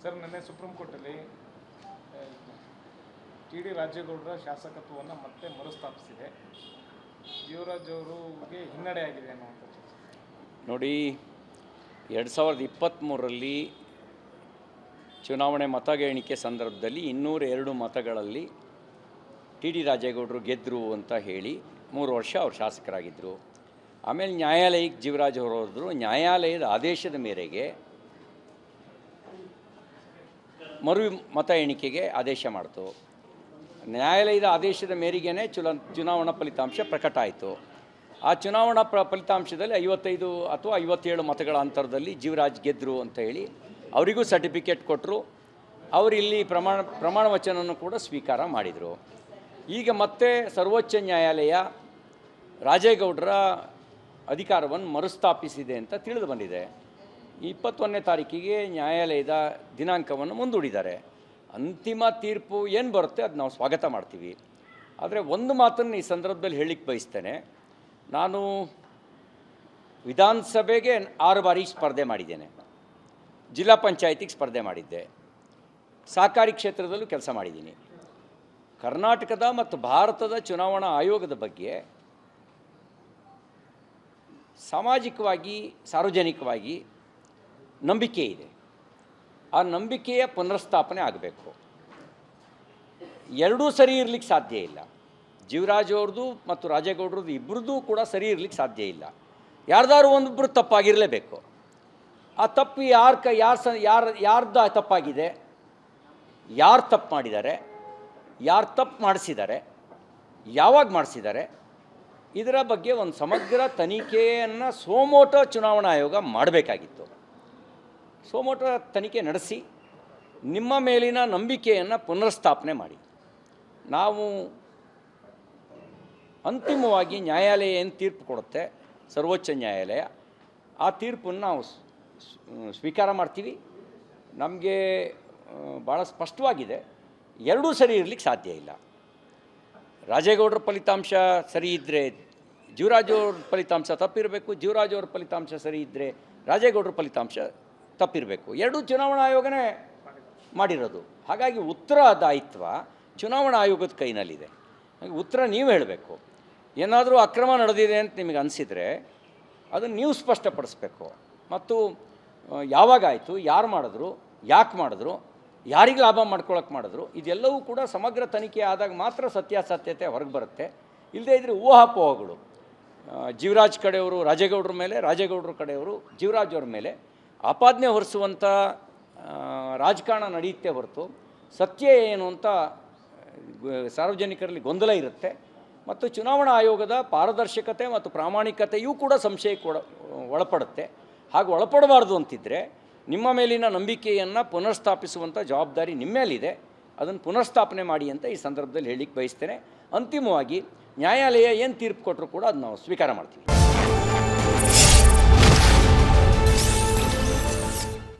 Sir, ನಿನ್ನೆ supreme ಕೋರ್ಟಲ್ಲಿ TD. ರಾಜೇಗೌಡರ ಶಾಸಕತ್ವವನ್ನು ಮತ್ತೆ ಮರುಸ್ಥಾಪಿಸಿದೆ. ಜೀವರಾಜ್ ಅವರಿಗೆ ಹಿನ್ನಡೆ ಆಗಿದೆ ಅನ್ನುವಂಥದ್ದು. ನೋಡಿ, 2023ರಲ್ಲಿ ಚುನಾವಣೆ ಮತ ಎಣಿಕೆ ಸಂದರ್ಭದಲ್ಲಿ 202 ಮತಗಳಲ್ಲಿ ಟಿ.ಡಿ. ರಾಜೇಗೌಡರು ಗೆದ್ದರು ಅಂತ ಹೇಳಿ 3 ವರ್ಷ ಅವರು ಶಾಸಕರಾಗಿದ್ದರು. ಆಮೇಲೆ ನ್ಯಾಯಾಲಯಕ್ಕೆ ಜೀವರಾಜ್ ಅವರು ಹೋದರು. ನ್ಯಾಯಾಲಯದ ಆದೇಶದ ಮೇರೆಗೆ ಮರು ಮತ ಎಣಿಕೆಗೆ ಆದೇಶ ಮಾಡ್ತು. ನ್ಯಾಯಾಲಯದ ಆದೇಶದ ಮೇರೆಗೆ ಚುನಾವಣಾ ಫಲಿತಾಂಶ ಪ್ರಕಟ ಆಯಿತು. ಆ ಚುನಾವಣಾ ಫಲಿತಾಂಶದಲ್ಲಿ 55 ಅಥವಾ 57 ಮತಗಳ ಅಂತರದಲ್ಲಿ ಜೀವರಾಜ್ ಗೆದ್ದರು ಅಂತ ಹೇಳಿ ಅವರಿಗೂ ಸರ್ಟಿಫಿಕೇಟ್ ಕೊಟ್ಟರು. ಅವರು ಇಲ್ಲಿ ಪ್ರಮಾಣ ವಚನವನ್ನು ಕೂಡ ಸ್ವೀಕಾರ ಮಾಡಿದರು. ಈಗ ಮತ್ತೆ ಸರ್ವೋಚ್ಚ ನ್ಯಾಯಾಲಯ ರಾಜೇಗೌಡರ ಅಧಿಕಾರವನ್ನು ಮರುಸ್ಥಾಪಿಸಿದೆ ಅಂತ ತಿಳಿದು ಬಂದಿದೆ. 21ನೇ ತಾರೀಕಿಗೆ ನ್ಯಾಯಾಲಯದ ದಿನಾಂಕವನ್ನು ಮುಂದೂಡಿದ್ದಾರೆ. ಅಂತಿಮ ತೀರ್ಪು ಏನು ಬರುತ್ತೆ ಅದು ನಾವು ಸ್ವಾಗತ ಮಾಡ್ತೀವಿ. ಆದರೆ ಒಂದು ಮಾತನ್ನು ಈ ಸಂದರ್ಭದಲ್ಲಿ ಹೇಳಲಿಕ್ಕೆ ಬಯಸ್ತೇನೆ. ನಾನು ವಿಧಾನಸಭೆಗೆ 6 ಬಾರಿ ಸ್ಪರ್ಧೆ ಮಾಡಿದ್ದೇನೆ. ಜಿಲ್ಲಾ ಪಂಚಾಯತಿಗೆ ಸ್ಪರ್ಧೆ ಮಾಡಿದ್ದೆ. ಸಹಕಾರಿ ಕ್ಷೇತ್ರದಲ್ಲೂ ಕೆಲಸ ಮಾಡಿದ್ದೀನಿ. ಕರ್ನಾಟಕದ ಮತ್ತು ಭಾರತದ ಚುನಾವಣಾ ಆಯೋಗದ ಬಗ್ಗೆ ಸಾಮಾಜಿಕವಾಗಿ ಸಾರ್ವಜನಿಕವಾಗಿ ನಂಬಿಕೆ ಇದೆ. ಆ ನಂಬಿಕೆಯ ಪುನರ್ಸ್ಥಾಪನೆ ಆಗಬೇಕು. ಎರಡೂ ಸರಿ ಇರಲಿಕ್ಕೆ ಸಾಧ್ಯ ಇಲ್ಲ. ಜೀವರಾಜ್ ಅವ್ರದ್ದು ಮತ್ತು ರಾಜೇಗೌಡರದ್ದು ಇಬ್ಬರದ್ದು ಕೂಡ ಸರಿ ಇರಲಿಕ್ಕೆ ಸಾಧ್ಯ ಇಲ್ಲ. ಯಾರ್ದಾರು ಒಂದಿಬ್ಬರು ತಪ್ಪಾಗಿರಲೇಬೇಕು. ಆ ತಪ್ಪು ಯಾರ್ದು ತಪ್ಪಾಗಿದೆ, ಯಾರು ತಪ್ಪು ಮಾಡಿದ್ದಾರೆ, ಯಾರು ತಪ್ಪು ಮಾಡಿಸಿದ್ದಾರೆ, ಯಾವಾಗ ಮಾಡಿಸಿದ್ದಾರೆ, ಇದರ ಬಗ್ಗೆ ಒಂದು ಸಮಗ್ರ ತನಿಖೆಯನ್ನು ಸೋಮೋಟೋ ಚುನಾವಣಾ ಆಯೋಗ ಮಾಡಬೇಕಾಗಿತ್ತು. ಸೋಮೋಟೋ ತನಿಖೆ ನಡೆಸಿ ನಿಮ್ಮ ಮೇಲಿನ ನಂಬಿಕೆಯನ್ನು ಪುನರ್ಸ್ಥಾಪನೆ ಮಾಡಿ. ನಾವು ಅಂತಿಮವಾಗಿ ನ್ಯಾಯಾಲಯ ಏನು ತೀರ್ಪು ಕೊಡುತ್ತೆ, ಸರ್ವೋಚ್ಚ ನ್ಯಾಯಾಲಯ, ಆ ತೀರ್ಪನ್ನು ನಾವು ಸ್ವೀಕಾರ ಮಾಡ್ತೀವಿ. ನಮಗೆ ಭಾಳ ಸ್ಪಷ್ಟವಾಗಿದೆ, ಎರಡೂ ಸರಿ ಇರಲಿಕ್ಕೆ ಸಾಧ್ಯ ಇಲ್ಲ. ರಾಜೇಗೌಡರ ಫಲಿತಾಂಶ ಸರಿ ಇದ್ದರೆ ಜೀವರಾಜ್ ಅವ್ರ ಫಲಿತಾಂಶ ತಪ್ಪಿರಬೇಕು, ಜೀವರಾಜ್ ಅವ್ರ ಫಲಿತಾಂಶ ಸರಿ ಇದ್ದರೆ ರಾಜೇಗೌಡರ ಫಲಿತಾಂಶ ತಪ್ಪಿರಬೇಕು. ಎರಡೂ ಚುನಾವಣಾ ಆಯೋಗನೇ ಮಾಡಿರೋದು. ಹಾಗಾಗಿ ಉತ್ತರದಾಯಿತ್ವ ಚುನಾವಣಾ ಆಯೋಗದ ಕೈನಲ್ಲಿದೆ. ಹಾಗೆ ಉತ್ತರ ನೀವು ಹೇಳಬೇಕು. ಏನಾದರೂ ಅಕ್ರಮ ನಡೆದಿದೆ ಅಂತ ನಿಮಗೆ ಅನಿಸಿದರೆ ಅದನ್ನು ನೀವು ಸ್ಪಷ್ಟಪಡಿಸ್ಬೇಕು. ಮತ್ತು ಯಾವಾಗಾಯಿತು, ಯಾರು ಮಾಡಿದ್ರು, ಯಾಕೆ ಮಾಡಿದ್ರು, ಯಾರಿಗೆ ಲಾಭ ಮಾಡ್ಕೊಳ್ಳೋಕೆ ಮಾಡಿದ್ರು, ಇದೆಲ್ಲವೂ ಕೂಡ ಸಮಗ್ರ ತನಿಖೆ ಆದಾಗ ಮಾತ್ರ ಸತ್ಯಾಸತ್ಯತೆ ಹೊರಗೆ ಬರುತ್ತೆ. ಇಲ್ಲದೇ ಇದ್ದರೆ ಊಹಾಪೋಹಗಳು ಜೀವರಾಜ್ ಕಡೆಯವರು ರಾಜೇಗೌಡರ ಮೇಲೆ, ರಾಜೇಗೌಡರ ಕಡೆಯವರು ಜೀವರಾಜ್ ಅವ್ರ ಮೇಲೆ ಆಪಾದನೆ ಹೊರಿಸುವಂಥ ರಾಜಕಾರಣ ನಡೆಯುತ್ತೆ ಹೊರತು ಸತ್ಯ ಏನು ಅಂತ ಸಾರ್ವಜನಿಕರಲ್ಲಿ ಗೊಂದಲ ಇರುತ್ತೆ. ಮತ್ತು ಚುನಾವಣಾ ಆಯೋಗದ ಪಾರದರ್ಶಕತೆ ಮತ್ತು ಪ್ರಾಮಾಣಿಕತೆಯೂ ಕೂಡ ಸಂಶಯಕ್ಕೆ ಒಳಪಡುತ್ತೆ. ಹಾಗೆ ಒಳಪಡಬಾರ್ದು ಅಂತಿದ್ದರೆ ನಿಮ್ಮ ಮೇಲಿನ ನಂಬಿಕೆಯನ್ನು ಪುನರ್ಸ್ಥಾಪಿಸುವಂಥ ಜವಾಬ್ದಾರಿ ನಿಮ್ಮ ಮೇಲಿದೆ. ಅದನ್ನು ಪುನರ್ಸ್ಥಾಪನೆ ಮಾಡಿ ಅಂತ ಈ ಸಂದರ್ಭದಲ್ಲಿ ಹೇಳಲಿಕ್ಕೆ ಬಯಸ್ತೇನೆ. ಅಂತಿಮವಾಗಿ ನ್ಯಾಯಾಲಯ ಏನು ತೀರ್ಪು ಕೊಟ್ಟರು ಕೂಡ ಅದು ನಾವು ಸ್ವೀಕಾರ ಮಾಡ್ತೀವಿ.